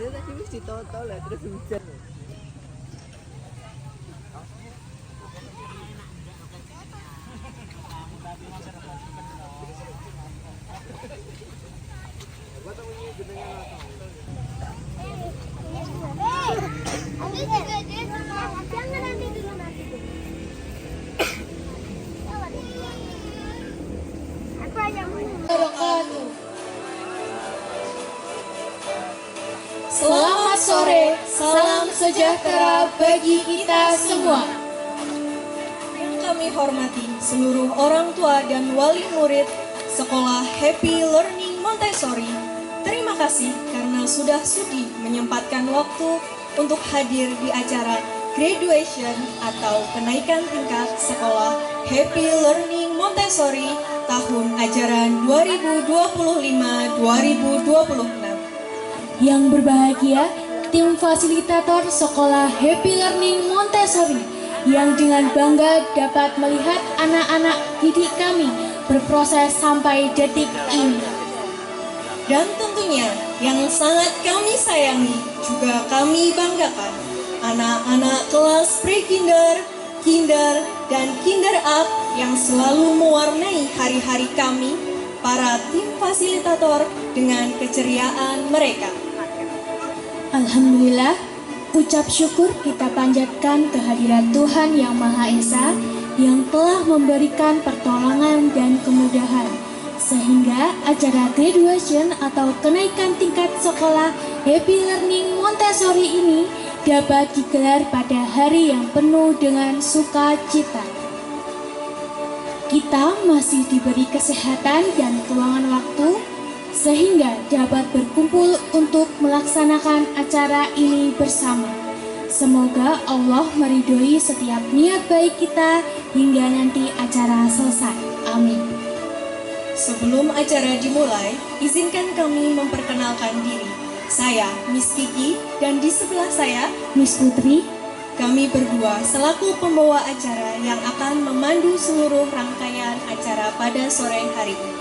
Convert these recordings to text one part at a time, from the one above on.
Dia tadi mesti tahu-tahu lah terus hujan. Selamat sore, salam sejahtera bagi kita semua. Yang kami hormati seluruh orang tua dan wali murid Sekolah Happy Learning Montessori. Terima kasih karena sudah sudi menyempatkan waktu untuk hadir di acara graduation atau kenaikan tingkat Sekolah Happy Learning Montessori tahun ajaran 2025-2026. Yang berbahagia, tim fasilitator Sekolah Happy Learning Montessori yang dengan bangga dapat melihat anak-anak didik kami berproses sampai detik ini. Dan tentunya yang sangat kami sayangi juga kami banggakan anak-anak kelas pre-kinder, kinder, dan kinder up yang selalu mewarnai hari-hari kami, para tim fasilitator dengan keceriaan mereka. Alhamdulillah, ucap syukur kita panjatkan kehadiran Tuhan Yang Maha Esa yang telah memberikan pertolongan dan kemudahan sehingga acara graduation atau kenaikan tingkat sekolah Happy Learning Montessori ini dapat digelar pada hari yang penuh dengan sukacita. Kita masih diberi kesehatan dan keluangan waktu sehingga dapat berkumpul untuk melaksanakan acara ini bersama. Semoga Allah meridhoi setiap niat baik kita hingga nanti acara selesai. Amin. Sebelum acara dimulai, izinkan kami memperkenalkan diri. Saya Miss Kiki dan di sebelah saya Miss Putri. Kami berdua selaku pembawa acara yang akan memandu seluruh rangkaian acara pada sore hari ini.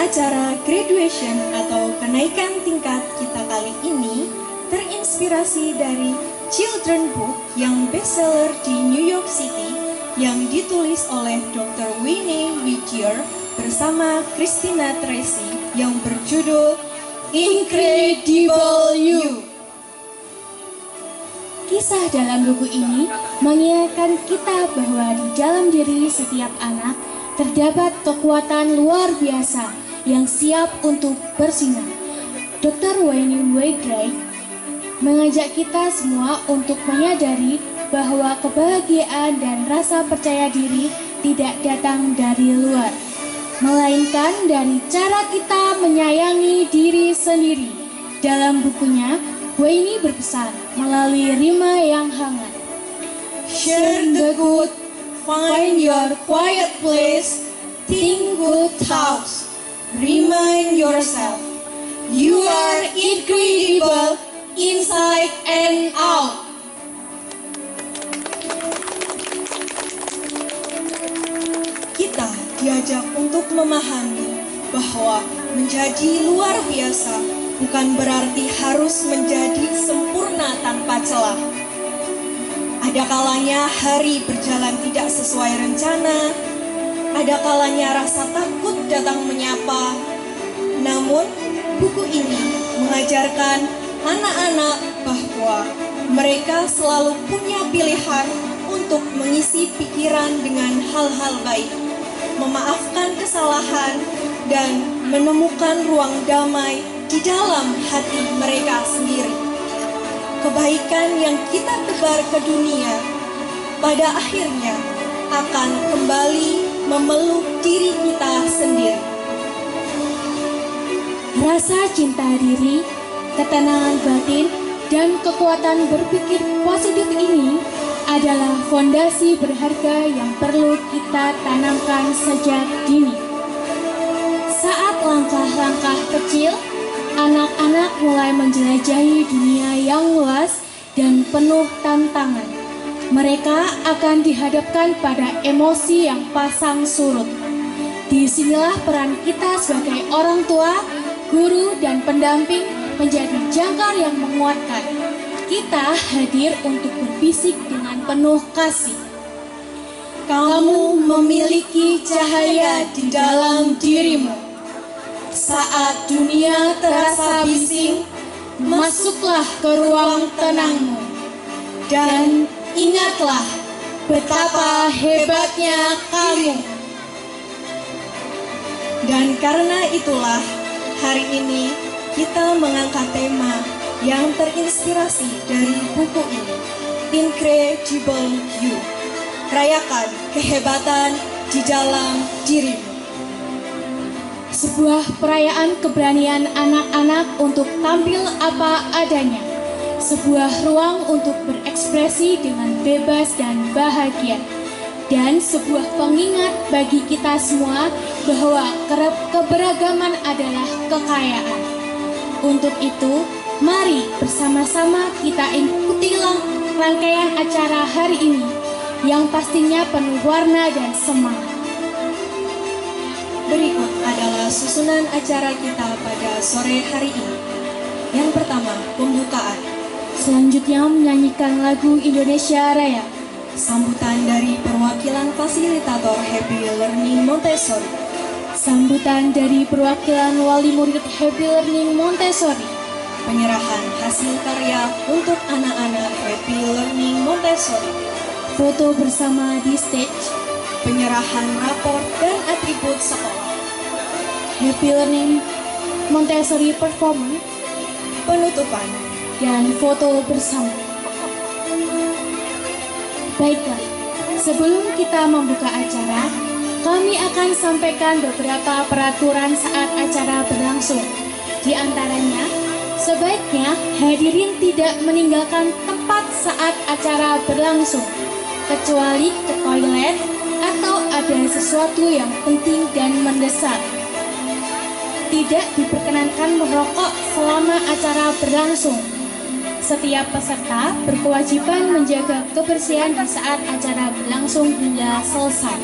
Acara graduation atau kenaikan tingkat kita kali ini terinspirasi dari children book yang bestseller di New York City yang ditulis oleh Dr. Winnie Whittier bersama Christina Tracy yang berjudul Incredible You. Kisah dalam buku ini mengingatkan kita bahwa di dalam diri setiap anak terdapat kekuatan luar biasa yang siap untuk bersinar. Dr. Wayne Whittier mengajak kita semua untuk menyadari bahwa kebahagiaan dan rasa percaya diri tidak datang dari luar, melainkan dari cara kita menyayangi diri sendiri. Dalam bukunya, Wayne berpesan melalui rima yang hangat. Share the good, find your quiet place, think good thoughts. Remind yourself, you are incredible inside and out. Kita diajak untuk memahami bahwa menjadi luar biasa bukan berarti harus menjadi sempurna tanpa celah. Ada kalanya hari berjalan tidak sesuai rencana, ada kalanya rasa takut datang menyapa. Namun, buku ini mengajarkan anak-anak bahwa mereka selalu punya pilihan untuk mengisi pikiran dengan hal-hal baik, memaafkan kesalahan, dan menemukan ruang damai di dalam hati mereka sendiri. Kebaikan yang kita tebar ke dunia pada akhirnya akan kembali memeluk diri kita sendiri. Rasa cinta diri, ketenangan batin, dan kekuatan berpikir positif ini adalah fondasi berharga yang perlu kita tanamkan sejak dini. Saat langkah-langkah kecil, anak-anak mulai menjelajahi dunia yang luas dan penuh tantangan. Mereka akan dihadapkan pada emosi yang pasang surut. Disinilah peran kita sebagai orang tua, guru, dan pendamping menjadi jangkar yang menguatkan. Kita hadir untuk berbisik dengan penuh kasih. Kamu memiliki cahaya di dalam dirimu. Saat dunia terasa bising, masuklah ke ruang tenangmu. Dan ingatlah betapa hebatnya kamu. Dan karena itulah, hari ini kita mengangkat tema yang terinspirasi dari buku ini, Incredible You. Rayakan kehebatan di dalam dirimu. Sebuah perayaan keberanian anak-anak untuk tampil apa adanya. Sebuah ruang untuk berekspresi dengan bebas dan bahagia. Dan sebuah pengingat bagi kita semua bahwa keberagaman adalah kekayaan. Untuk itu, mari bersama-sama kita ikuti rangkaian acara hari ini yang pastinya penuh warna dan semangat. Berikut adalah susunan acara kita pada sore hari ini. Yang pertama, pembukaan. Selanjutnya menyanyikan lagu Indonesia Raya. Sambutan dari perwakilan fasilitator Happy Learning Montessori. Sambutan dari perwakilan wali murid Happy Learning Montessori. Penyerahan hasil karya untuk anak-anak Happy Learning Montessori. Foto bersama di stage. Penyerahan rapor dan atribut sekolah. Happy Learning Montessori Performance. Penutupan Dan foto bersama. Baiklah, sebelum kita membuka acara, kami akan sampaikan beberapa peraturan saat acara berlangsung. Di antaranya, sebaiknya hadirin tidak meninggalkan tempat saat acara berlangsung, kecuali ke toilet atau ada sesuatu yang penting dan mendesak. Tidak diperkenankan merokok selama acara berlangsung. Setiap peserta berkewajiban menjaga kebersihan di saat acara berlangsung hingga selesai.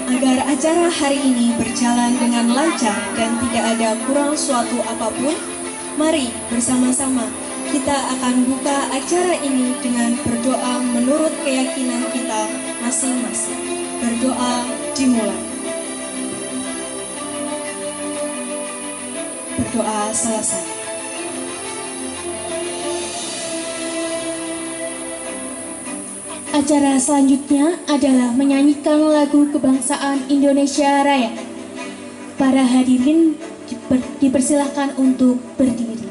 agar acara hari ini berjalan dengan lancar dan tidak ada kurang suatu apapun. Mari bersama-sama kita akan buka acara ini dengan berdoa menurut keyakinan kita masing-masing. Berdoa dimulai. Berdoa selesai. Acara selanjutnya adalah menyanyikan lagu kebangsaan Indonesia Raya. Para hadirin dipersilahkan untuk berdiri.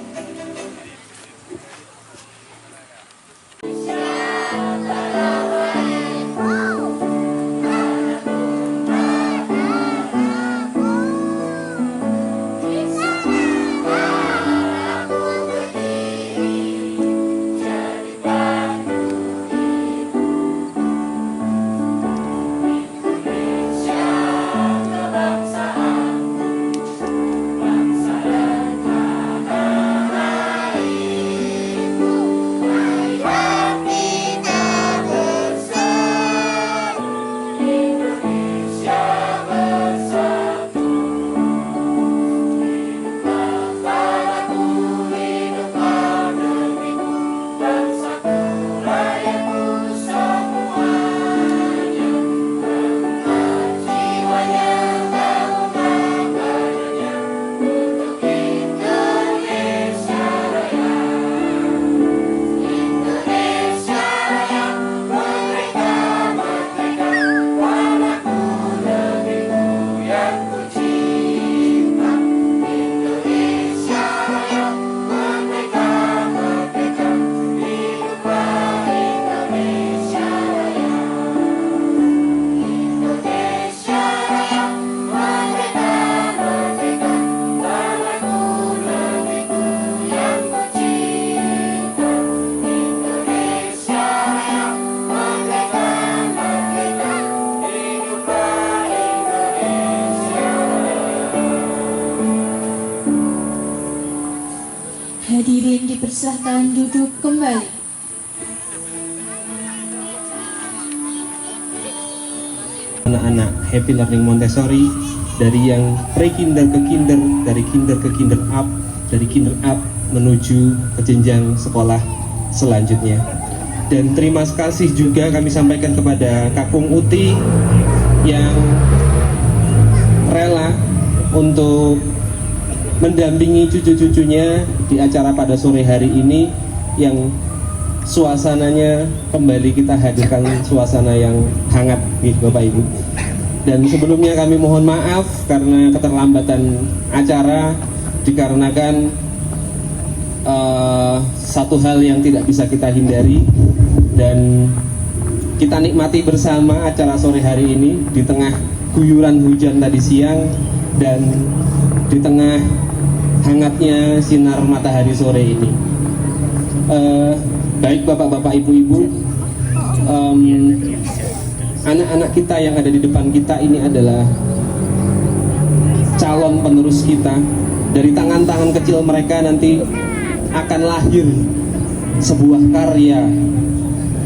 Hadirin dipersilahkan duduk kembali. Happy Learning Montessori, dari yang pre-kinder ke kinder, dari kinder ke kinder up, dari kinder up menuju ke jenjang sekolah selanjutnya. Dan terima kasih juga kami sampaikan kepada Kakung Uti yang rela untuk mendampingi cucu-cucunya di acara pada sore hari ini, yang suasananya kembali kita hadirkan suasana yang hangat gitu Bapak Ibu. Dan sebelumnya kami mohon maaf karena keterlambatan acara dikarenakan satu hal yang tidak bisa kita hindari, dan kita nikmati bersama acara sore hari ini di tengah guyuran hujan tadi siang dan di tengah hangatnya sinar matahari sore ini. Baik bapak-bapak, ibu-ibu, anak-anak kita yang ada di depan kita ini adalah calon penerus kita. Dari tangan-tangan kecil mereka nanti akan lahir sebuah karya.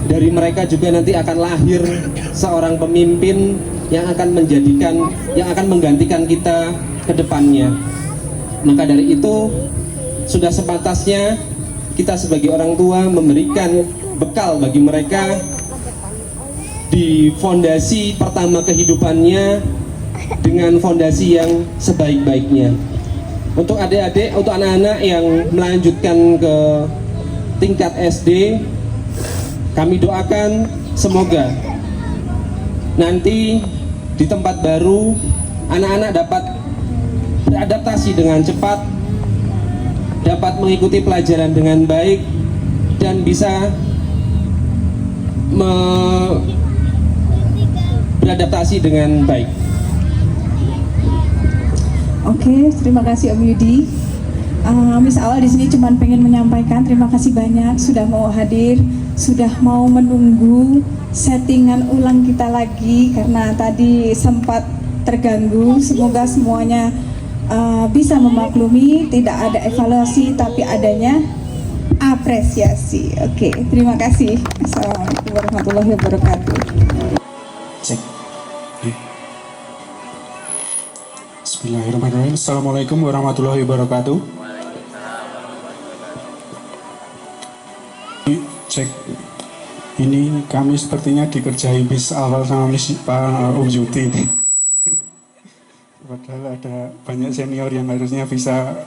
Dari mereka juga nanti akan lahir seorang pemimpin yang akan menggantikan kita ke depannya. Maka dari itu sudah sepantasnya kita sebagai orang tua memberikan bekal bagi mereka di fondasi pertama kehidupannya dengan fondasi yang sebaik-baiknya. Untuk adik-adik, untuk anak-anak yang melanjutkan ke tingkat SD, kami doakan semoga nanti di tempat baru anak-anak dapat beradaptasi dengan cepat, dapat mengikuti pelajaran dengan baik, dan bisa beradaptasi dengan baik. Oke, terima kasih Om Yudi. Miss Awal di sini cuma pengen menyampaikan terima kasih banyak sudah mau hadir, sudah mau menunggu settingan ulang kita lagi karena tadi sempat terganggu. Semoga semuanya bisa memaklumi, tidak ada evaluasi tapi adanya apresiasi. Oke, terima kasih. Assalamualaikum warahmatullahi wabarakatuh. Cek. Bismillahirrahmanirrahim. Assalamualaikum warahmatullahi wabarakatuh. Cek. Ini kami sepertinya dikerjai bis awal sama Miss Om Yudi. Padahal ada banyak senior yang harusnya bisa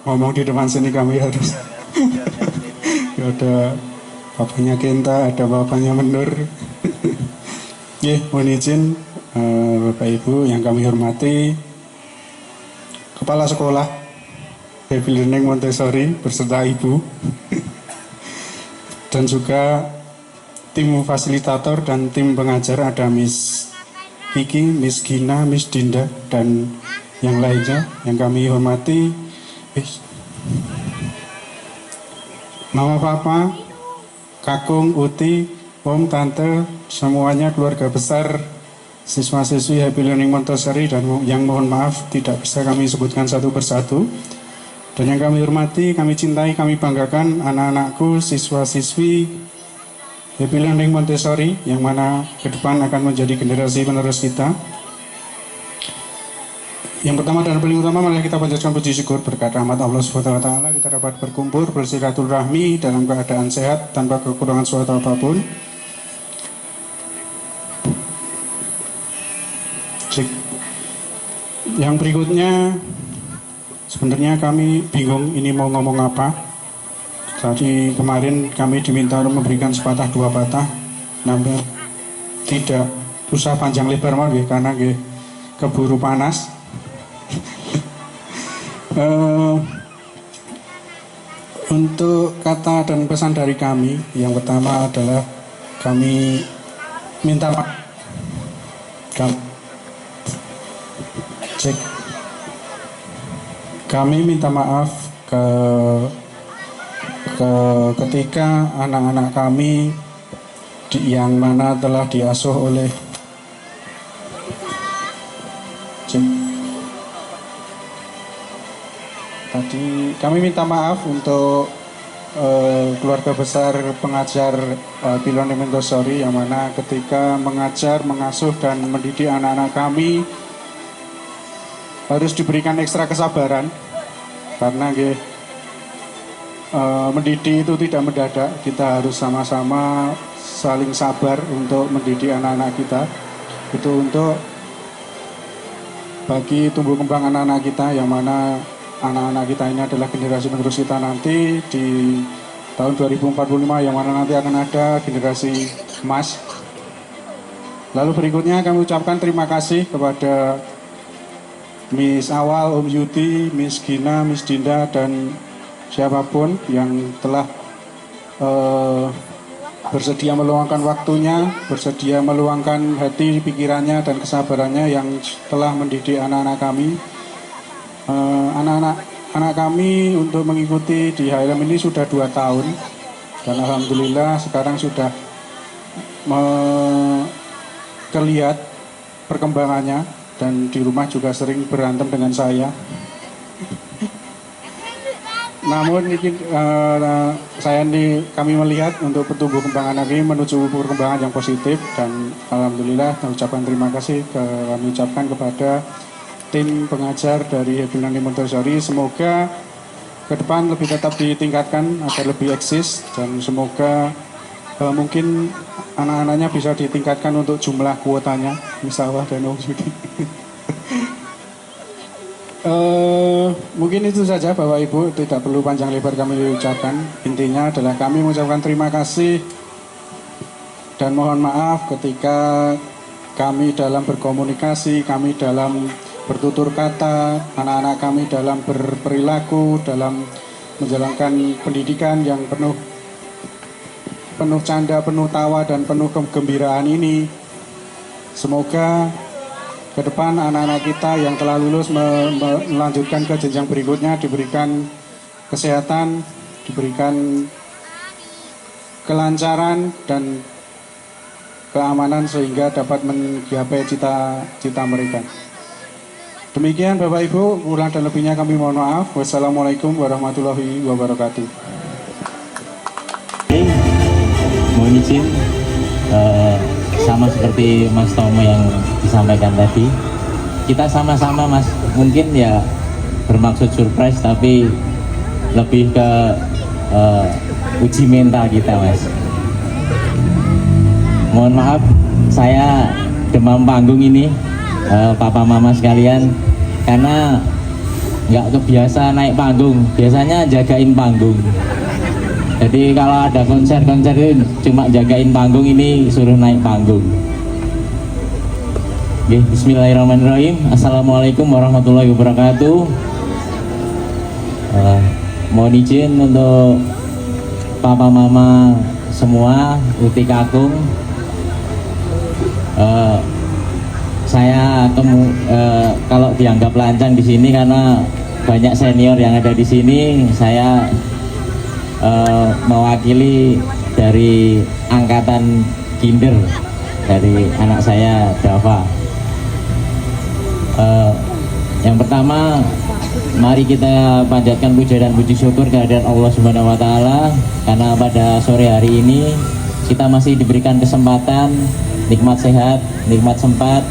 ngomong di depan sini, kami harus. Ada bapaknya Kenta, ada bapaknya Menur. Mohon izin Bapak Ibu yang kami hormati, Kepala Sekolah Happy Learning Montessori beserta Ibu, dan juga tim fasilitator dan tim pengajar, ada Miss Kiki, Miss Gina, Miss Dinda, dan yang lainnya yang kami hormati, Mama Papa, Kakung, Uti, Om, Tante, semuanya keluarga besar siswa-siswi Happy Learning Montessori, dan yang mohon maaf tidak bisa kami sebutkan satu persatu. Dan yang kami hormati, kami cintai, kami banggakan anak-anakku, siswa-siswi Happy Learning Montessori yang mana ke depan akan menjadi generasi penerus kita. Yang pertama dan paling utama, mari kita panjatkan puji syukur berkat rahmat Allah Subhanahu wa taala kita dapat berkumpul bersilaturahmi dalam keadaan sehat tanpa kekurangan suatu apapun. Yang berikutnya, sebenarnya kami bingung ini mau ngomong apa. Tadi kemarin kami diminta untuk memberikan sepatah dua patah, namun tidak usah panjang lebar mah karena keburu panas. Untuk kata dan pesan dari kami, yang pertama adalah kami minta maaf. Kami minta maaf ketika anak-anak kami yang mana telah diasuh oleh tadi, kami minta maaf untuk keluarga besar pengajar Happy Learning Montessori, yang mana ketika mengajar, mengasuh dan mendidik anak-anak kami harus diberikan ekstra kesabaran karena mendidik itu tidak mendadak. Kita harus sama-sama saling sabar untuk mendidik anak-anak kita. Itu untuk bagi tumbuh kembang anak-anak kita, yang mana anak-anak kita ini adalah generasi penerus kita nanti di tahun 2045, yang mana nanti akan ada generasi emas. Lalu berikutnya kami ucapkan terima kasih kepada Miss Awal, Om Yudi, Miss Gina, Miss Dinda, dan siapapun yang telah bersedia meluangkan waktunya, bersedia meluangkan hati, pikirannya, dan kesabarannya yang telah mendidik anak-anak kami. Anak kami untuk mengikuti di HLM ini sudah 2 tahun, dan alhamdulillah sekarang sudah terlihat perkembangannya, dan di rumah juga sering berantem dengan saya. Namun kami melihat untuk pertumbuh kembangan ini menuju perkembangan yang positif, dan alhamdulillah mengucapkan terima kasih kami ucapkan kepada tim pengajar dari Happy Learning Montessori. Semoga ke depan lebih tetap ditingkatkan agar lebih eksis, dan semoga mungkin anak-anaknya bisa ditingkatkan untuk jumlah kuotanya, misalnya dan mungkin itu saja Bapak Ibu, tidak perlu panjang lebar kami ucapkan. Intinya adalah kami mengucapkan terima kasih dan mohon maaf ketika kami dalam berkomunikasi, kami dalam bertutur kata, anak-anak kami dalam berperilaku, dalam menjalankan pendidikan yang penuh canda, penuh tawa, dan penuh kegembiraan ini. Semoga ke depan anak-anak kita yang telah lulus melanjutkan ke jenjang berikutnya diberikan kesehatan, diberikan kelancaran dan keamanan sehingga dapat menggapai cita-cita mereka. Demikian Bapak Ibu, kurang dan lebihnya kami mohon maaf. Wassalamualaikum warahmatullahi wabarakatuh. Mohon izin, sama seperti Mas Tomo yang disampaikan tadi, kita sama-sama Mas, mungkin ya bermaksud surprise tapi lebih ke uji mental kita Mas. Mohon maaf, saya demam panggung ini, papa mama sekalian, karena nggak kebiasa naik panggung, biasanya jagain panggung. Jadi kalau ada konser-konser itu cuma jagain panggung, ini suruh naik panggung. Oke, bismillahirrahmanirrahim. Assalamualaikum warahmatullahi wabarakatuh. Mohon izin untuk papa mama semua, Uti Kakung. Saya kalau dianggap lancang di sini karena banyak senior yang ada di sini. Saya mewakili dari angkatan kinder dari anak saya Dava. Yang pertama, mari kita panjatkan puja dan puji syukur kehadirat Allah Subhanahu wa taala karena pada sore hari ini kita masih diberikan kesempatan, nikmat sehat, nikmat sempat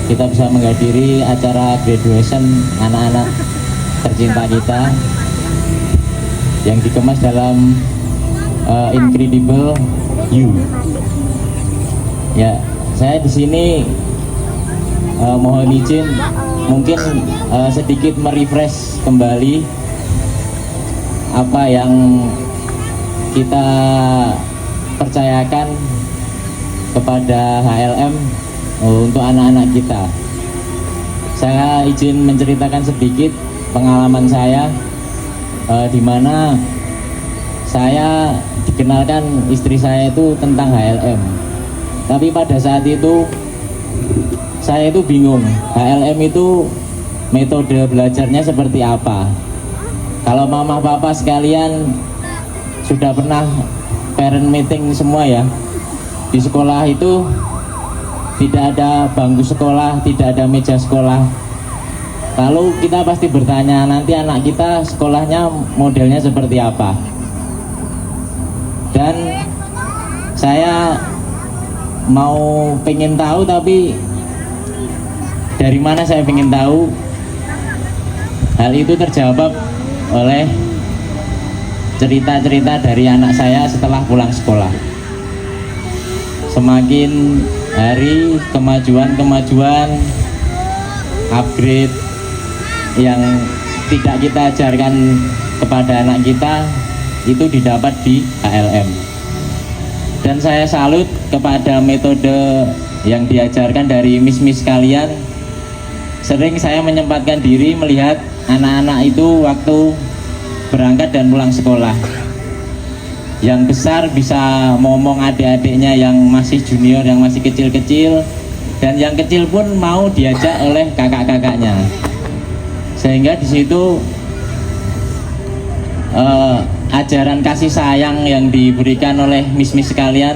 kita bisa menghadiri acara graduation anak-anak tercinta kita yang dikemas dalam Incredible You. Ya, saya di sini mohon izin mungkin sedikit merefresh kembali apa yang kita percayakan kepada HLM untuk anak-anak kita. Saya izin menceritakan sedikit pengalaman saya, di mana saya dikenalkan istri saya itu tentang HLM. Tapi pada saat itu saya itu bingung, HLM itu metode belajarnya seperti apa. Kalau mama papa sekalian sudah pernah parent meeting semua ya, di sekolah itu tidak ada bangku sekolah, tidak ada meja sekolah. Lalu kita pasti bertanya, nanti anak kita sekolahnya modelnya seperti apa? Dan saya mau pengen tahu, tapi dari mana saya pengen tahu? Hal itu terjawab oleh cerita-cerita dari anak saya setelah pulang sekolah. Semakin hari kemajuan, upgrade yang tidak kita ajarkan kepada anak kita itu didapat di HLM. Dan saya salut kepada metode yang diajarkan dari miss-miss kalian. Sering saya menyempatkan diri melihat anak-anak itu waktu berangkat dan pulang sekolah. Yang besar bisa ngomong adik-adiknya yang masih junior, yang masih kecil-kecil, dan yang kecil pun mau diajak oleh kakak-kakaknya. Sehingga di situ ajaran kasih sayang yang diberikan oleh miss-miss sekalian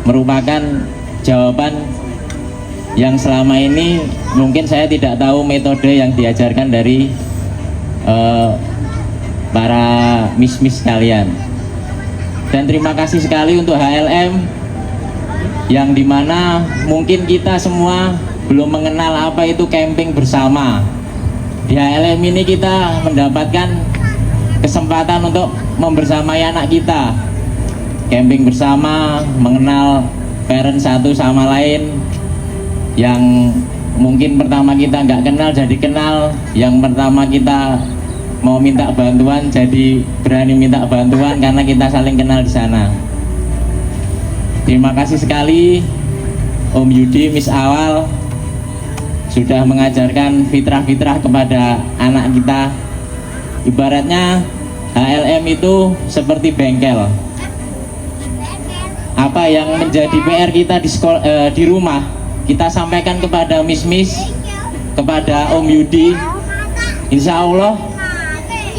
merupakan jawaban yang selama ini mungkin saya tidak tahu metode yang diajarkan dari para miss-miss sekalian. Dan terima kasih sekali untuk HLM yang dimana mungkin kita semua belum mengenal apa itu camping bersama. Di HLM ini kita mendapatkan kesempatan untuk membersamai anak kita, camping bersama, mengenal parent satu sama lain, yang mungkin pertama kita nggak kenal jadi kenal, yang pertama kita mau minta bantuan jadi berani minta bantuan karena kita saling kenal di sana. Terima kasih sekali Om Yudi, Miss Awal, sudah mengajarkan fitrah-fitrah kepada anak kita. Ibaratnya HLM itu seperti bengkel. Apa yang menjadi PR kita di rumah, kita sampaikan kepada miss-miss, kepada Om Yudi. Insya Allah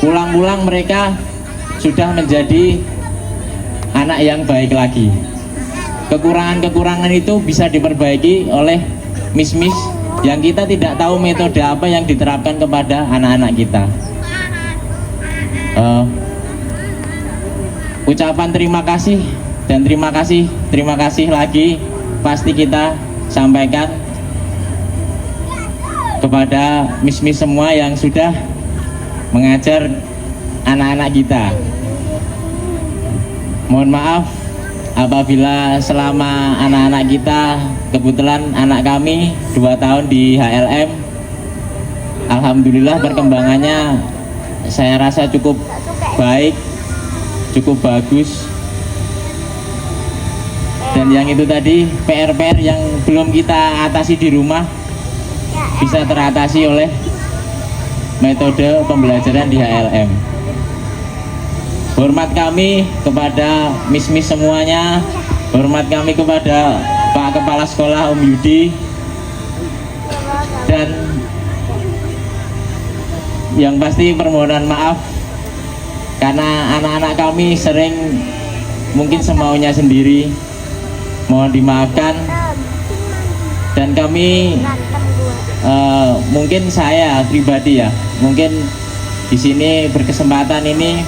pulang-pulang mereka sudah menjadi anak yang baik lagi. Kekurangan-kekurangan itu bisa diperbaiki oleh miss-miss yang kita tidak tahu metode apa yang diterapkan kepada anak-anak kita. Ucapan terima kasih dan terima kasih lagi pasti kita sampaikan kepada miss-miss semua yang sudah mengajar anak-anak kita. Mohon maaf apabila selama anak-anak kita, kebetulan anak kami 2 tahun di HLM, alhamdulillah perkembangannya saya rasa cukup baik, cukup bagus. Dan yang itu tadi PR-PR yang belum kita atasi di rumah bisa teratasi oleh metode pembelajaran di HLM. Hormat kami kepada miss-miss semuanya, hormat kami kepada Pak Kepala Sekolah Om Yudi, dan yang pasti permohonan maaf karena anak-anak kami sering mungkin semaunya sendiri, mohon dimaafkan. Dan kami mungkin saya pribadi ya, mungkin di sini berkesempatan ini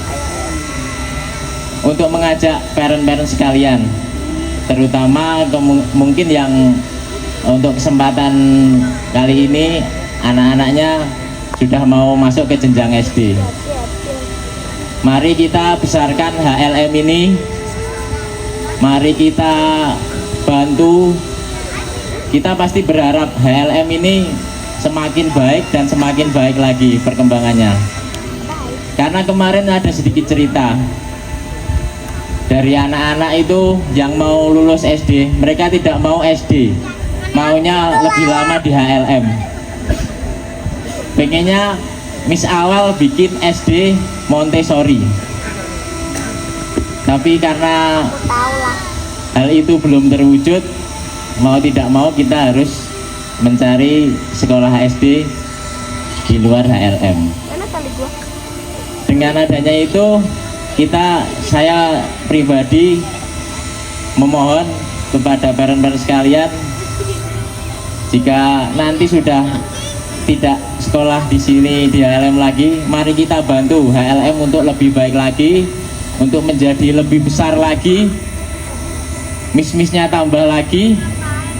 untuk mengajak parent-parent sekalian, terutama mungkin yang untuk kesempatan kali ini anak-anaknya sudah mau masuk ke jenjang SD. Mari kita besarkan HLM ini, mari kita bantu. Kita pasti berharap HLM ini semakin baik dan semakin baik lagi perkembangannya. Karena kemarin ada sedikit cerita dari anak-anak itu yang mau lulus SD, mereka tidak mau SD, maunya lebih lama di HLM. Pengennya Miss Awal bikin SD Montessori, tapi karena hal itu belum terwujud, mau tidak mau kita harus mencari sekolah SD di luar HLM. Dengan adanya itu, saya pribadi memohon kepada parent-parent sekalian, jika nanti sudah tidak sekolah di sini di HLM lagi, mari kita bantu HLM untuk lebih baik lagi, untuk menjadi lebih besar lagi, mis-misnya tambah lagi,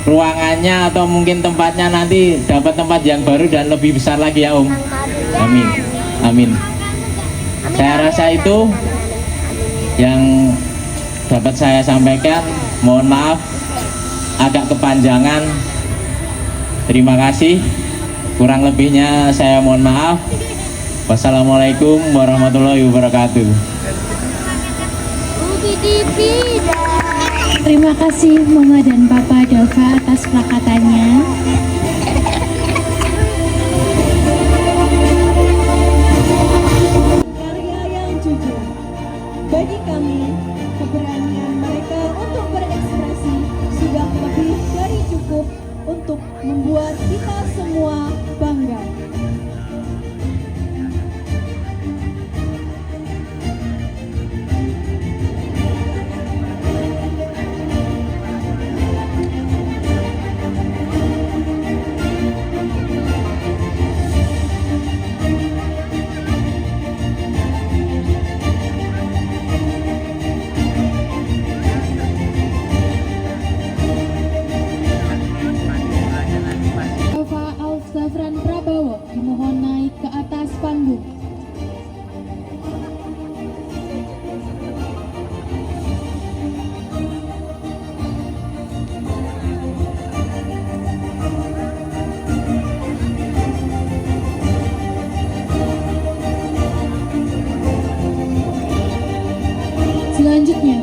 ruangannya atau mungkin tempatnya nanti dapat tempat yang baru dan lebih besar lagi ya Om. Amin. Amin. Saya rasa itu yang dapat saya sampaikan. Mohon maaf agak kepanjangan. Terima kasih. Kurang lebihnya saya mohon maaf. Wassalamualaikum warahmatullahi wabarakatuh. Terima kasih Mama dan Papa Dava atas plakatannya. Karya yang jujur. Bagi kami, keberanian mereka untuk berekspresi sudah lebih dari cukup untuk membuat kita semua bangga. Dava Alzafran Prabowo dimohon naik ke atas panggung. Selanjutnya,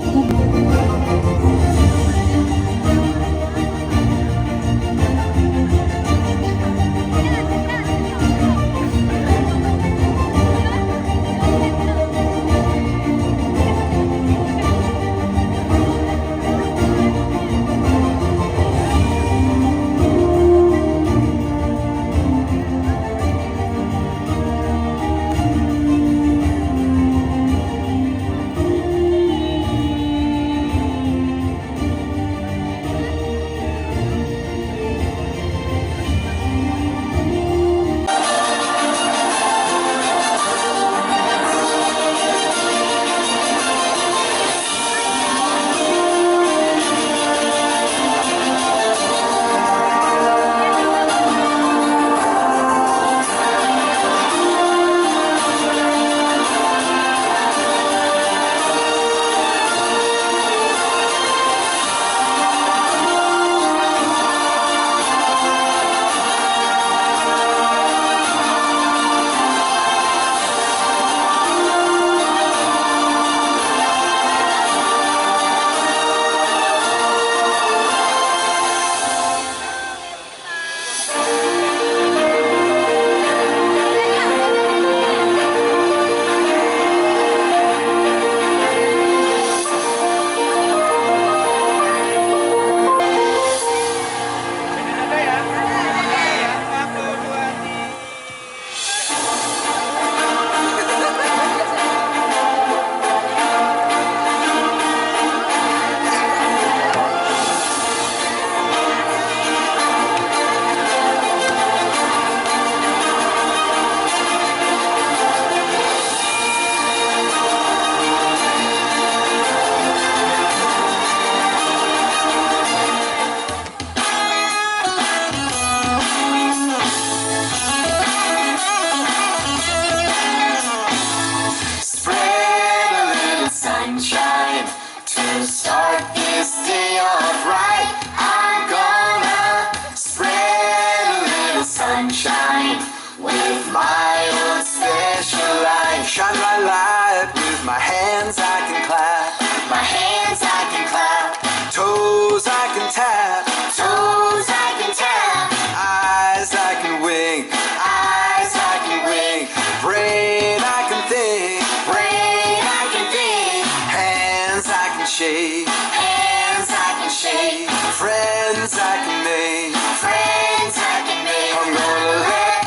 Shine my light with my hands I can clap. My hands I can clap. Toes I can tap. Toes I can tap. Eyes I can wink. Eyes I can wink. Brain I can think. Brain I can think. Hands I can shake. Hands I can shake. Friends I can make. Friends I can make. I'm gonna let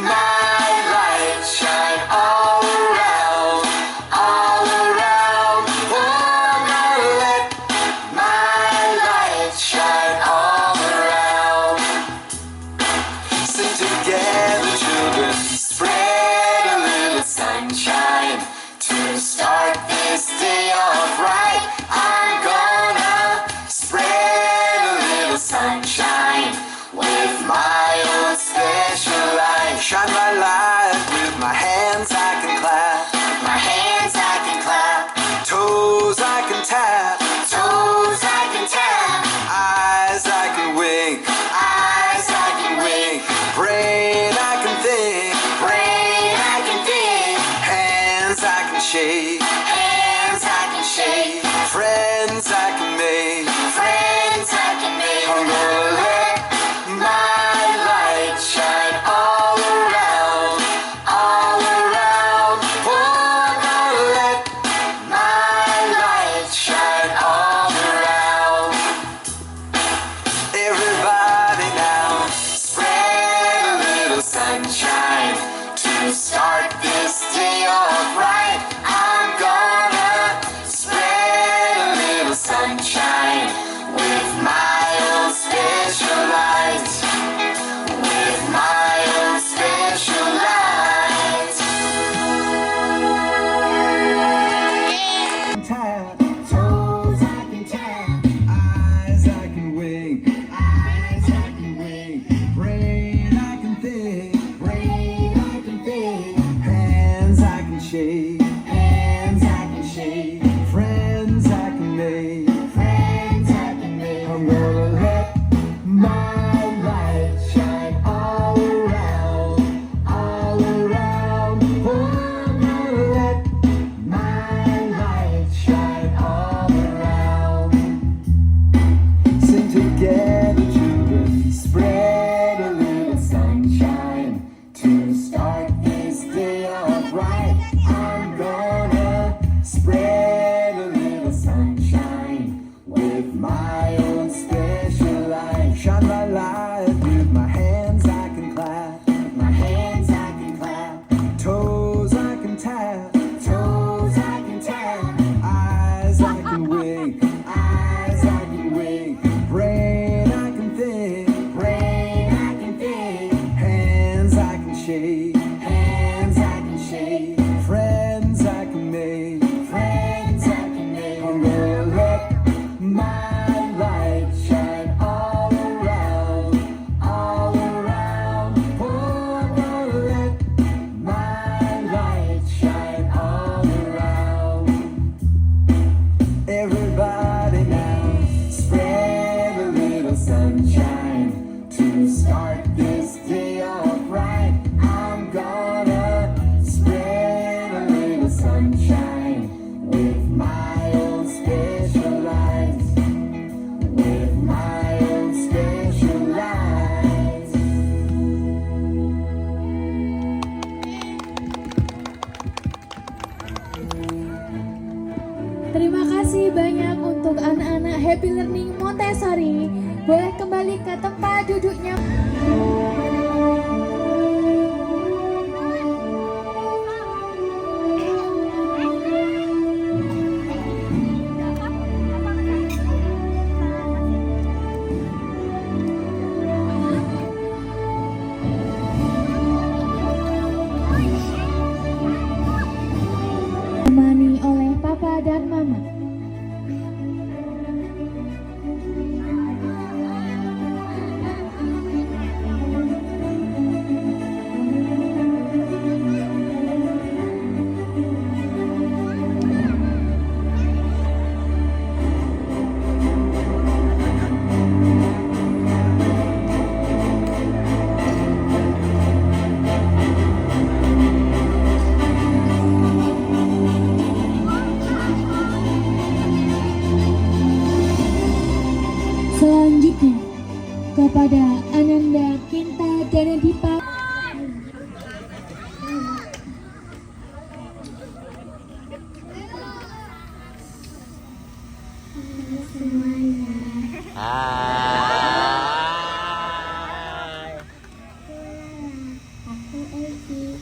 my light shine all around, all around. Oh, I'm gonna let my light shine all around. Sing together, children, spread a little sunshine to start this day. shake, hands I can shake, friends I can make, friends I can make. I'm gonna let my light shine all around, all around. Oh, I'm gonna let my light shine all around. Everybody now, spread a little sunshine to start this day off right. I'm gonna spread a little sunshine with my own special light, with my own special light. Tap, toes I can tap, eyes I can wink, eyes I can wink, brain I can think, brain I can think, hands I can shake, hands I can shake, friends I can make, friends I can make. I'm gonna let my light shine all around, all around. Oh, I'm gonna let my light shine all around. Sing together, children, spread a little sunshine to start this day off right. I'm gonna spread a little sunshine with my own special light. Shine my light with my hands I can clap, my hands I can clap, toes I can tap, toes I can tap, eyes I can wink, eyes I can wink, brain I can think, brain I can think, hands I can shake, hands I can shake, friends I can make, friends I can make. I'm gonna let my light shine all around, all around. Oh, I'm gonna let my light shine all around. Everybody now, spread a little sunshine to start this day off right. I'm gonna spread a little sunshine with my own special light, with my own special light. Terima kasih banyak untuk anak-anak Happy Learning Montessori. Boleh kembali ke tempat duduknya. Ditemani oleh Papa dan Mama. Selanjutnya kepada Ananda Kinta Danadipa. Aku Eki.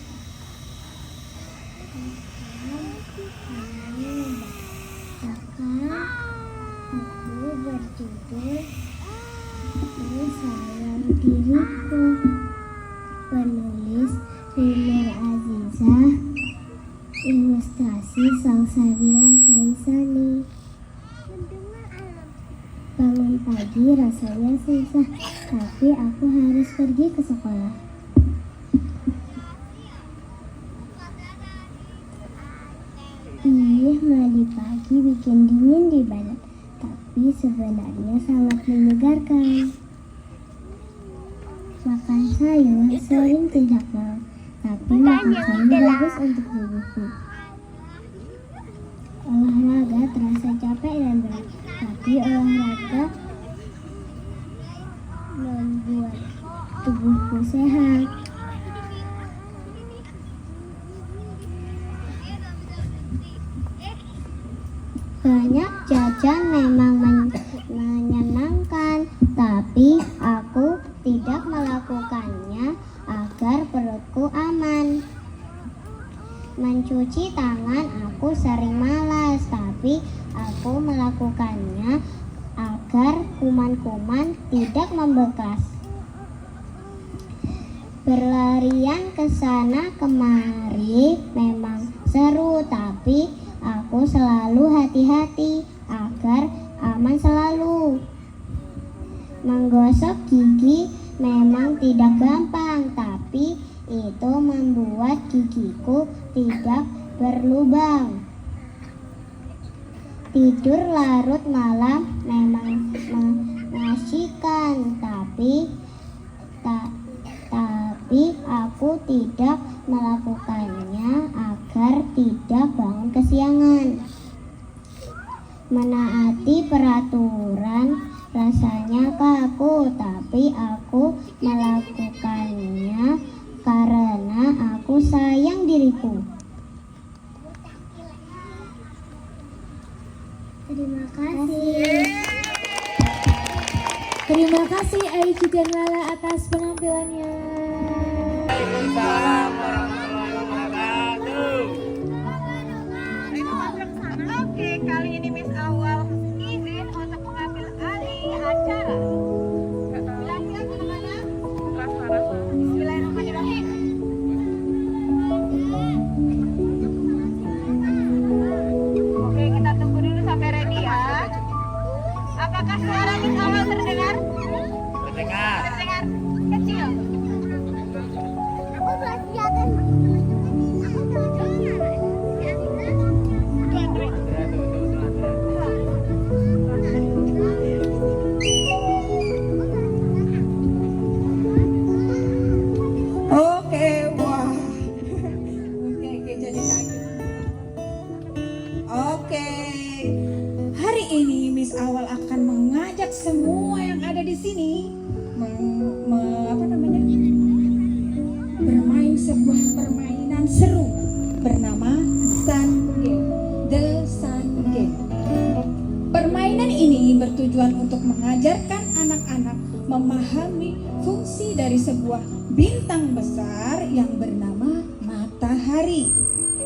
Aku berjudul Aku Sayang Diriku. Penulis Rinur Azizah. Ilustrasi Salsabila Kaisani. Bangun pagi rasanya susah, tapi aku harus pergi ke sekolah. Ih, mandi pagi bikin dingin di badan, tapi sebenarnya sangat menyegarkan. Makan sayur sering tidak mau, tapi makan sayur bagus untuk tubuhku. terasa capek dan berat, tapi olahraga membuat tubuhku sehat. Banyak jajan memang menyenangkan, tapi aku tidak melakukannya agar perutku aman. Mencuci tangan aku sering malas, tapi aku melakukannya agar kuman-kuman tidak membekas. Berlarian ke sana kemari memang seru, tapi aku selalu hati-hati agar aman selalu. Menggosok gigi memang tidak gampang, tapi itu membuat gigiku tidak berlubang. Tidur larut malam memang mengasyikan, tapi aku tidak melakukannya agar tidak bangun kesiangan. Menaati peraturan rasanya kaku, tapi aku melakukannya karena aku sayang diriku. Terima kasih. Terima kasih Aiki dan Lala atas penampilannya. Oke, kali ini Miss Awal izin untuk mengambil alih acara. Silakan anak-anak. Bismillahirrahmanirrahim. Oke, kita tunggu dulu sampai ready ya. Apakah suara Miss Awal terdengar? Terdengar. Terdengar kecil. Aku belum kelihatan. Oke, wah. Oke, jadi kaget. Oke. Hari ini Miss Awal akan mengajak semua yang ada di sini bermain sebuah permainan seru bernama Sun Game. The Sun Game. Permainan ini bertujuan untuk mengajarkan anak-anak memahami fungsi dari sebuah bintang besar yang bernama matahari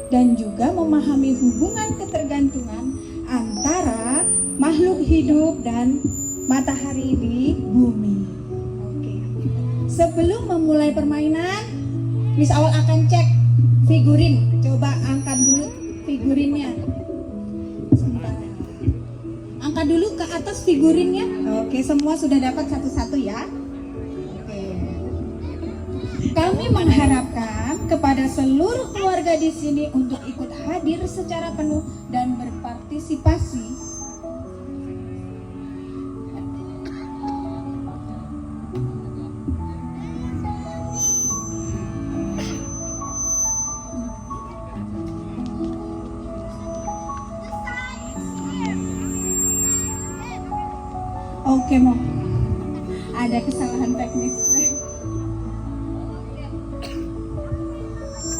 dan juga memahami hubungan ketergantungan antara makhluk hidup dan matahari di bumi. Oke. Sebelum memulai permainan, Miss Awal akan cek figurin. Coba angkat dulu figurinnya. Sebentar. Angkat dulu ke atas figurinnya. Oke, semua sudah dapat satu-satu ya. Oke. Kami mengharapkan kepada seluruh keluarga di sini untuk ikut hadir secara penuh dan berpartisipasi. Oke, Mo. Ada kesalahan teknis.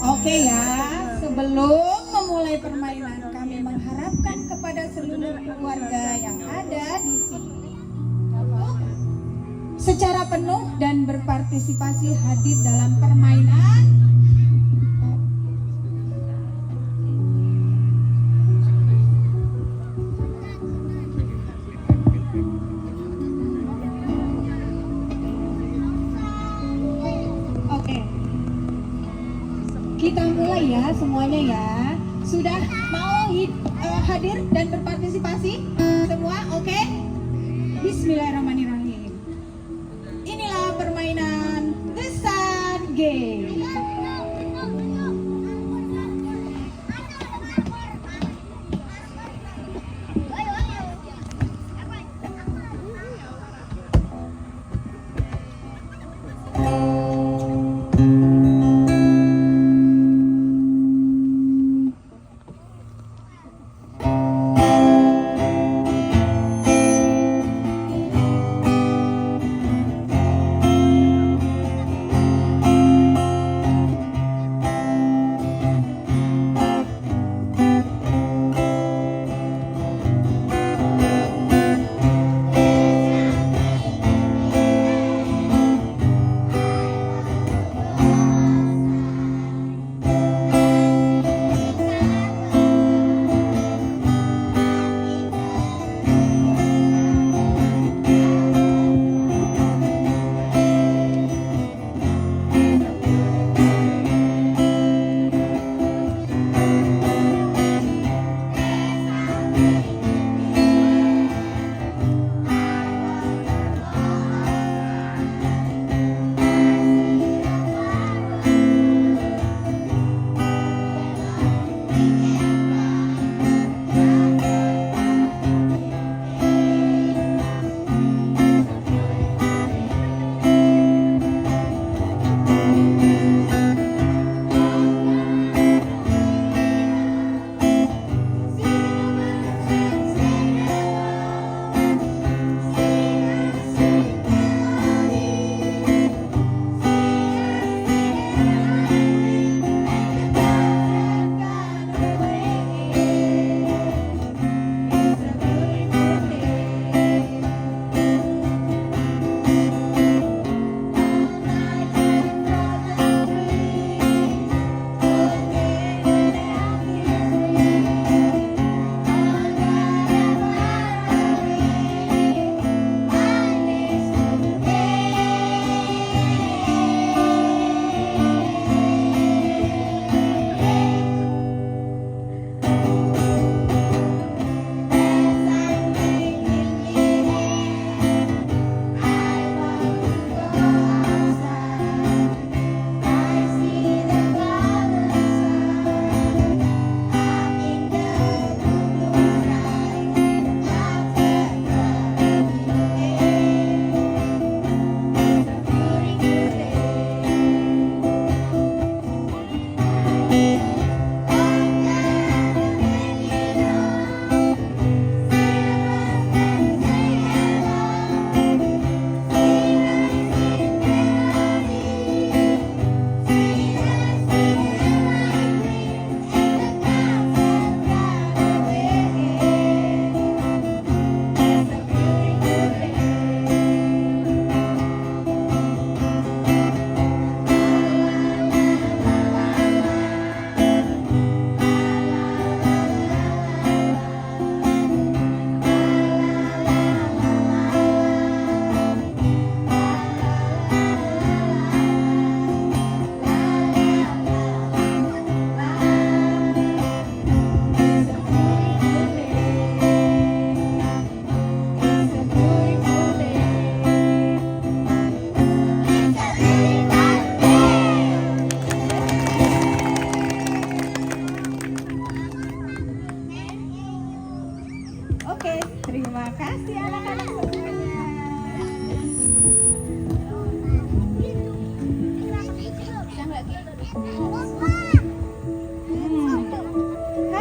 Oke ya, sebelum memulai permainan kami mengharapkan kepada seluruh keluarga yang ada di sini secara penuh dan berpartisipasi hadir dalam permainan. Oke. Kita mulai ya semuanya ya. Sudah mau hadir dan berpartisipasi? Semua oke? Bismillahirrahmanirrahim. Inilah permainan The Sun Game.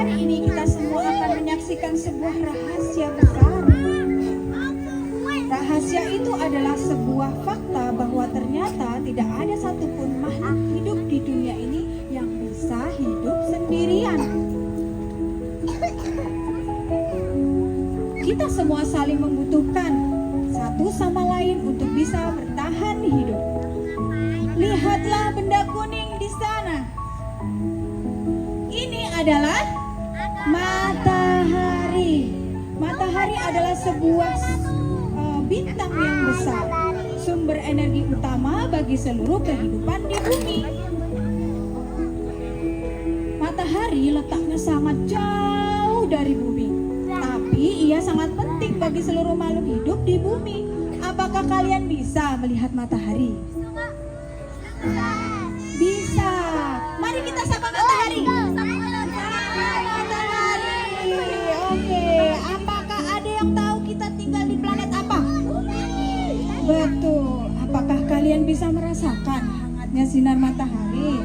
Hari ini kita semua akan menyaksikan sebuah rahasia besar. Rahasia itu adalah sebuah fakta bahwa ternyata tidak ada satupun makhluk hidup di dunia ini yang bisa hidup sendirian. Kita semua saling membutuhkan satu sama lain untuk bisa bertahan hidup. Lihatlah benda kuning di sana. Ini adalah matahari. Matahari adalah sebuah bintang yang besar, sumber energi utama bagi seluruh kehidupan di bumi. Matahari letaknya sangat jauh dari bumi, tapi ia sangat penting bagi seluruh makhluk hidup di bumi. Apakah kalian bisa melihat matahari? Bisa. Mari kita sapa matahari. Matahari. Oke, apakah ada yang tahu kita tinggal di planet apa? Betul. Apakah kalian bisa merasakan hangatnya sinar matahari?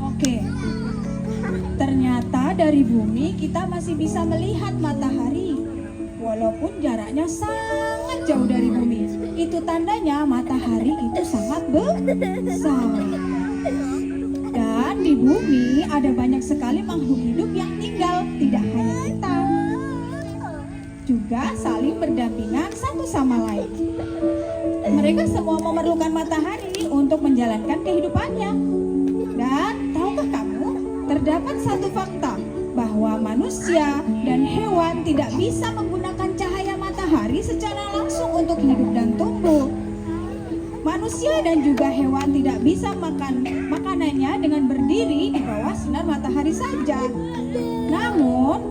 Oke. Ternyata dari bumi kita masih bisa melihat matahari. Walaupun jaraknya sangat jauh dari bumi. Itu tandanya matahari itu sangat besar. Dan di bumi ada banyak sekali makhluk hidup yang tinggal, tidak hanya kita. Juga saling berdampingan satu sama lain. Mereka semua memerlukan matahari untuk menjalankan kehidupannya. Dan tahukah kamu, terdapat satu fakta bahwa manusia dan hewan tidak bisa menggunakan cahaya matahari secara langsung untuk hidup dan tumbuh. Manusia dan juga hewan tidak bisa makan makanannya dengan berdiri di bawah sinar matahari saja. Namun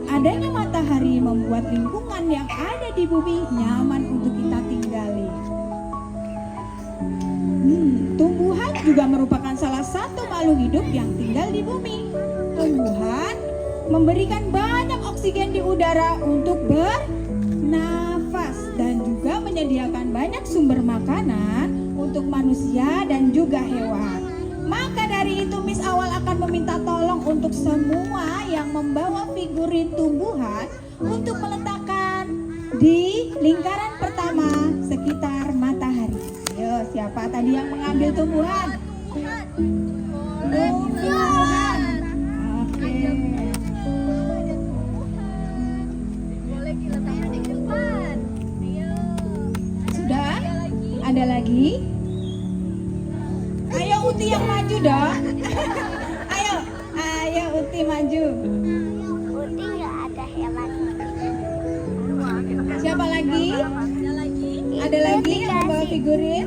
adanya matahari membuat lingkungan yang ada di bumi nyaman untuk kita tinggali. Tumbuhan juga merupakan salah satu makhluk hidup yang tinggal di bumi. Tumbuhan memberikan banyak oksigen di udara untuk bernafas dan juga menyediakan banyak sumber makanan untuk manusia dan juga hewan. Maka dari itu Miss Awal akan meminta tolong untuk semua yang membawa figurin tumbuhan untuk meletakkan di lingkaran pertama sekitar matahari. Yo, siapa tadi yang mengambil tumbuhan? Tumbuhan. Oke. Boleh kita letakkan di depan. Ayo. Sudah? Ada lagi? Ayo Uti yang maju dong. Ayo Uti maju. Uti nggak ada hewan. Siapa lagi? Ada lagi yang membawa figurin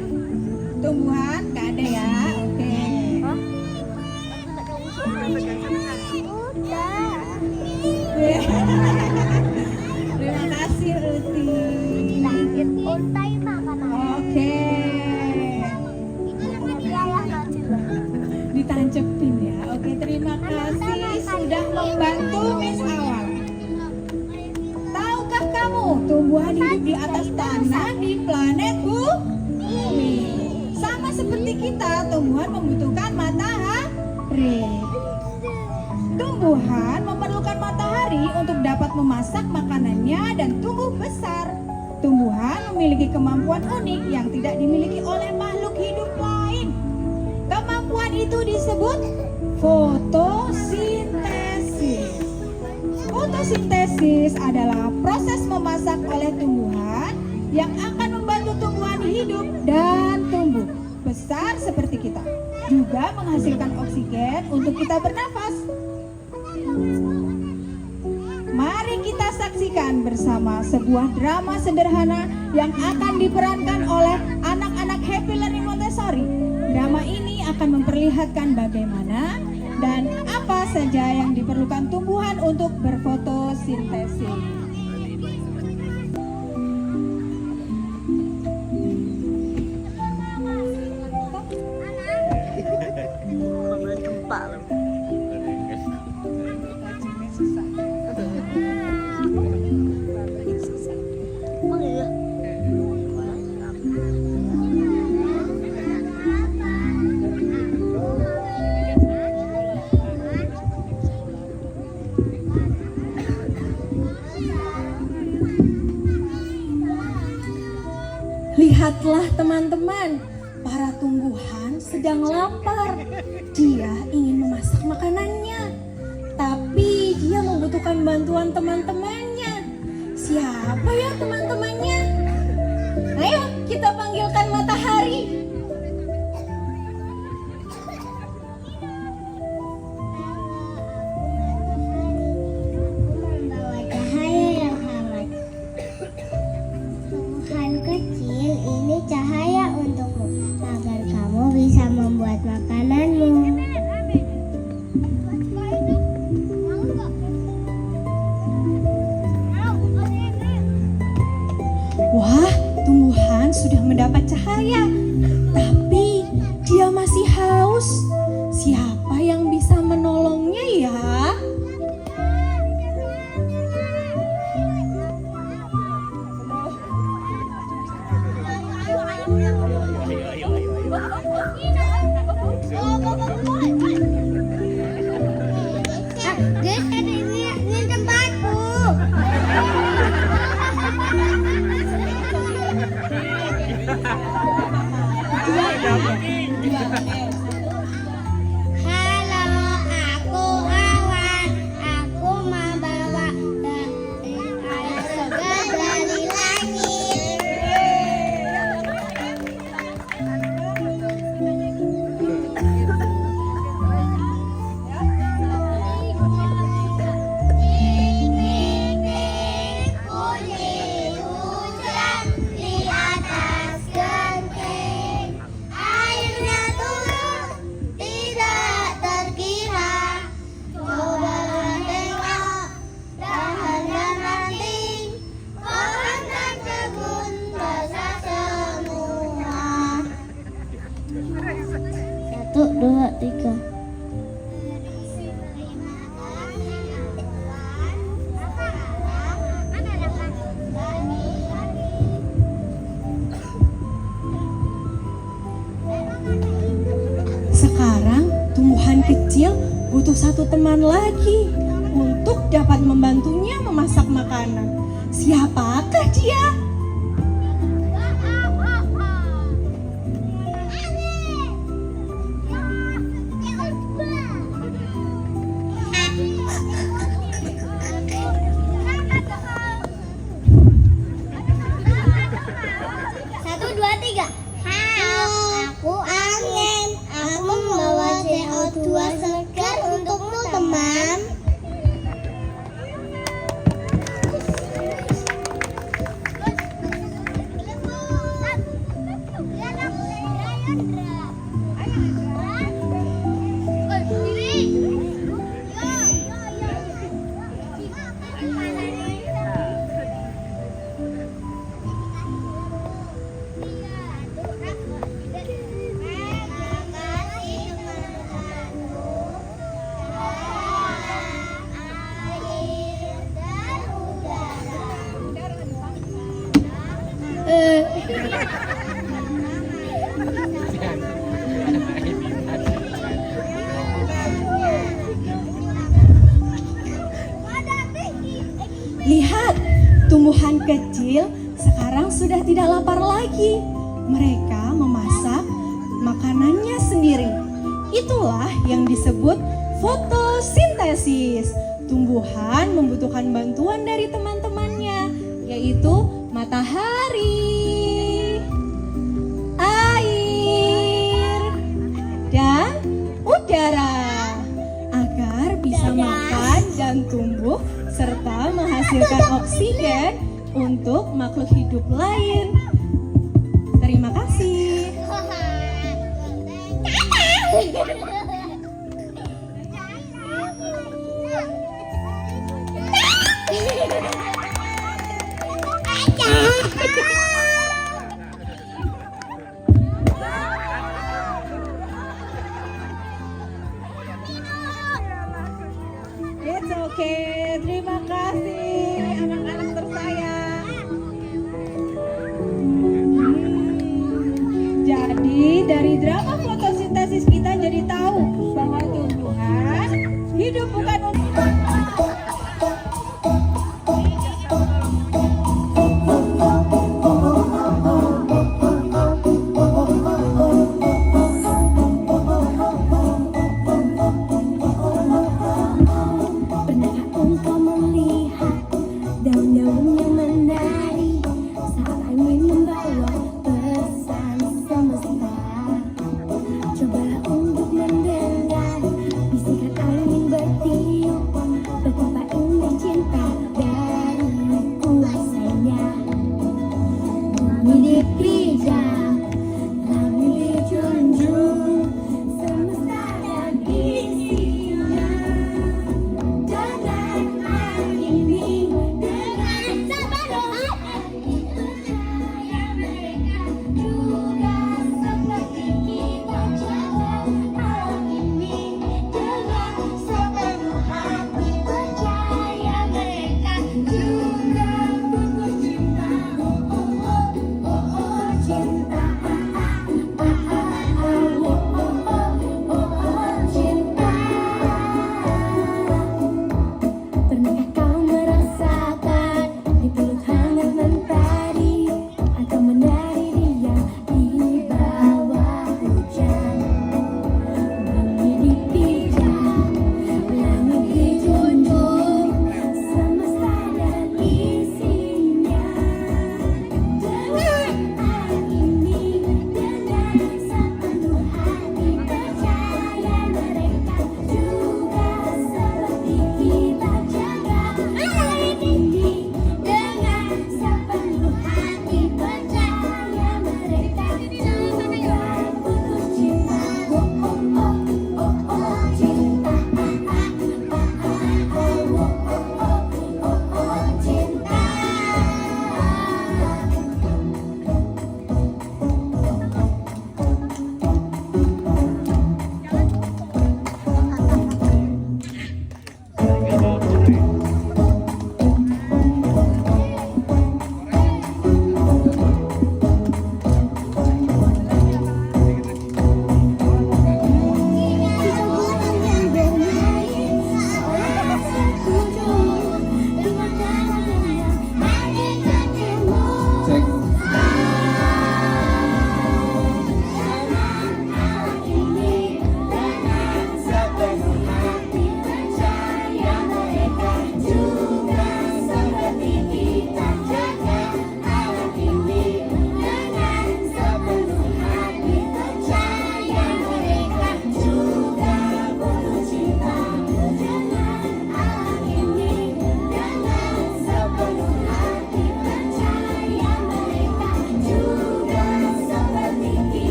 tumbuhan? Gak ada ya? Oke. Udah. Terima kasih Uti. Lanjut untai makanan. Oke. Ditancepin ya. Oke, terima kasih sudah membantu Miss Awal. Tahukah kamu tumbuhan hidup di atas tanah di planet bumi? Sama seperti kita, tumbuhan membutuhkan matahari. Tumbuhan memerlukan matahari untuk dapat memasak makanannya dan tumbuh besar. Tumbuhan memiliki kemampuan unik yang tidak dimiliki oleh makhluk hidup lain. Kemampuan itu disebut fotosintesis. Fotosintesis adalah proses memasak oleh tumbuhan yang akan membantu tumbuhan hidup dan tumbuh besar seperti kita. Juga menghasilkan oksigen untuk kita bernafas. Mari kita saksikan bersama sebuah drama sederhana yang akan diperankan oleh anak-anak Happy Learning Montessori. Drama ini akan memperlihatkan bagaimana dan apa saja yang diperlukan tumbuhan untuk berfotosintesis. Lihatlah teman-teman, para tumbuhan sedang lapar. Dia ingin memasak makanannya, tapi dia membutuhkan bantuan teman-temannya. Siapa ya teman-temannya? Ayo kita panggilkan matahari. Membawa cahaya yang hangat. Tuhan kecil, ini cahaya untukmu agar kamu bisa membuat makananmu. Wah, tumbuhan sudah mendapat cahaya, tapi dia masih haus. Siapa yang bisa menolongnya ya? Guys, ini tempatku. Halo, aku Awan. Aku membawa air segar dari langit. tumbuhan kecil butuh satu teman lagi untuk dapat membantunya memasak makanan. Siapakah dia? Satu, dua, tiga. Aku angin. Aku membawa CO2 segar untukmu, teman. Lihat, tumbuhan kecil sekarang sudah tidak lapar lagi. Mereka memasak makanannya sendiri. Itulah yang disebut fotosintesis. Tumbuhan membutuhkan bantuan dari teman-temannya, yaitu matahari, air, dan udara, agar bisa makan dan tumbuh serta menghasilkan oksigen untuk makhluk hidup lain. Terima kasih. It's okay. Terima kasih anak-anak tersayang. Jadi dari drama fotosintesis kita jadi tahu bahwa tumbuhan hidup bukan untuk daun-daun yang menari saat angin membawa pesan semesta.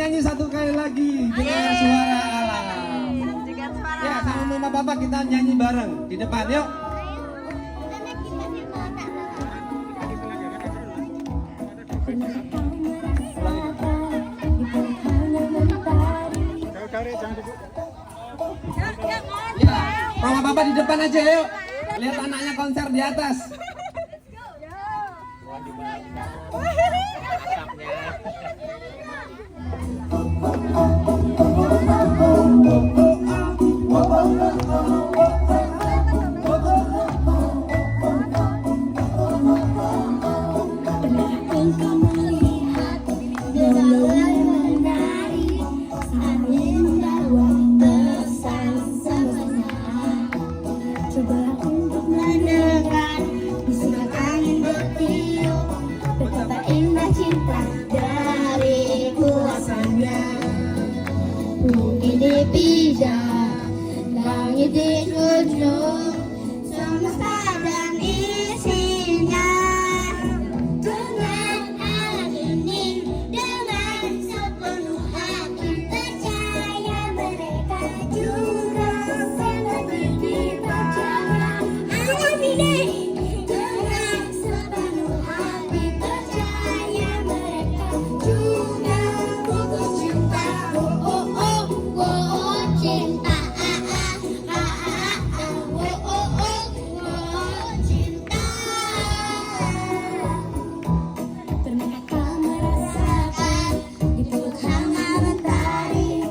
nyanyi satu kali lagi dengan suara alam. Ya, sama mama papa kita nyanyi bareng di depan, yuk. Ya, mama papa di depan aja, yuk. Lihat anaknya konser di atas. Engkau melihat bulan menari sambil membawa pesan semesta. Coba untuk mendengar bisikan angin bertiup, betapa indah cinta dari kuasanya. Bumi di pijak, langit di ujung, semesta dan isinya. Dengan alam ini, dengan sepenuh hati percaya mereka juga seperti kita jaga alam ini. Dengan sepenuh hati percaya mereka juga butuh cinta. Oh oh oh oh oh cinta. Oh oh oh oh cinta. Pernahkah kau merasakan di peluk hangat mentari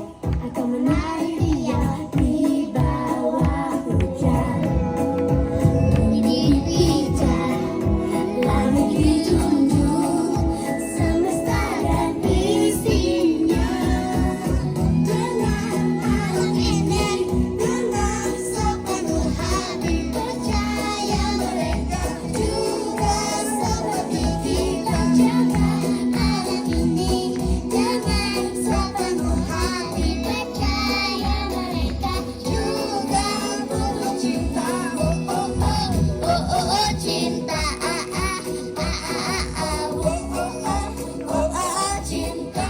atau menari dia di bawah hujan? Bumi dipijak, langit dijunjung, semesta dan isinya. Dengan alam ini, dengan sepenuh hati percaya mereka juga seperti kita jaga alam ini. Dengan sepenuh hati percaya mereka juga butuh cinta. Oh oh oh oh oh oh cinta. Oh oh oh oh oh cinta.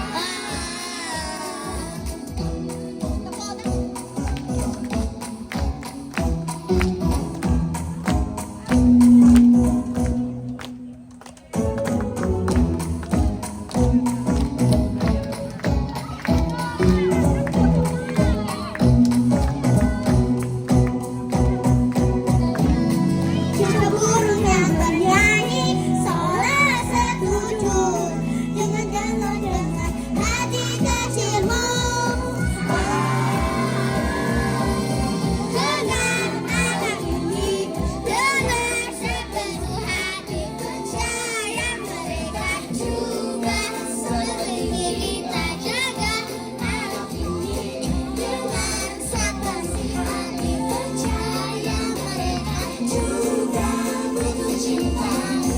Cinta burung yang bernyanyi seolah setuju dengan hati kecilmu. Dengan alam ini, dengan sepenuh hati percaya mereka juga seperti kita jaga alam ini. Dengan sepenuh hati percaya mereka juga butuh cinta.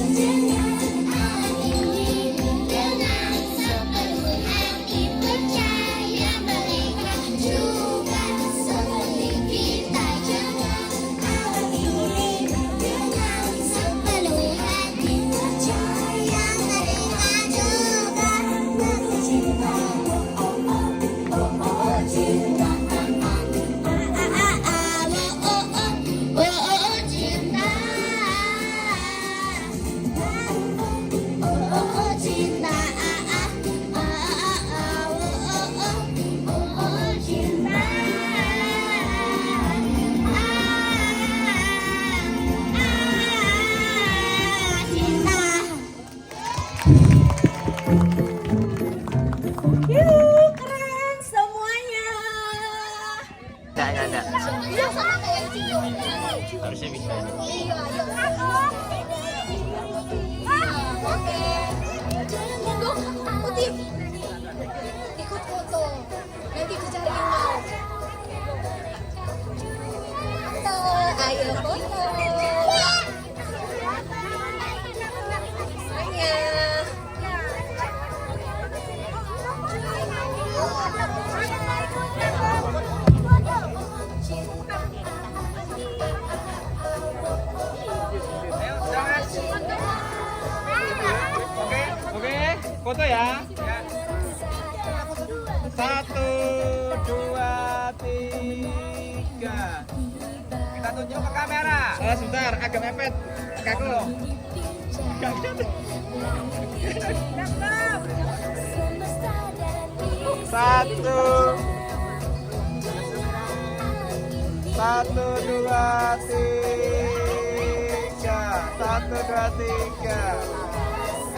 Dengan alam ini, dengan sepenuh hati percaya mereka juga seperti kita jaga alam ini. Dengan sepenuh hati percaya mereka juga butuh cinta. Oh oh oh oh oh cinta. Oh oh oh oh cinta. Oh oh oh cinta. Oh oh oh cinta. Cinta. Yuk, keren semuanya. Enggak. Iya, sama kayak Cio. Harusnya bisa. Iya, ayo. Oke. Tunggu, Putih. Ikut foto. Nanti dicariin mau. Ayo foto. Oke, foto ya. Satu, dua, tiga. Kita tunjuk ke kamera. Sebentar, agak mepet. Kaku. Satu, dua, tiga. Satu, dua, tiga.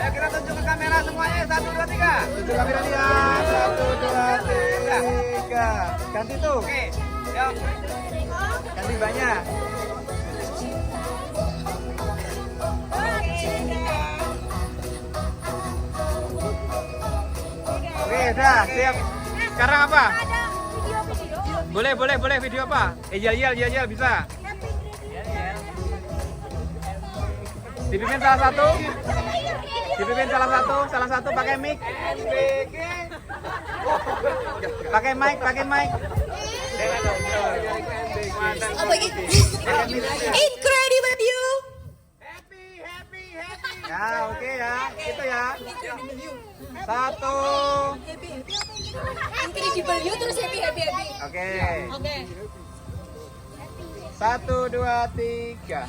Ayo kita tunjuk ke kamera semuanya. 1, 2, 3. Tunjuk kamera dia. 1, 2, 3. Ganti tuh. Oke. Yuk. Ganti banyak. Oke, dah, siap. Sekarang apa? Boleh video apa? Yel bisa. Dipimpin salah satu pakai mic. Pakai mic. Incredible you. Happy. Ya, oke ya. Itu ya. 1. Incredible you terus happy. Oke. 1, 2, 3.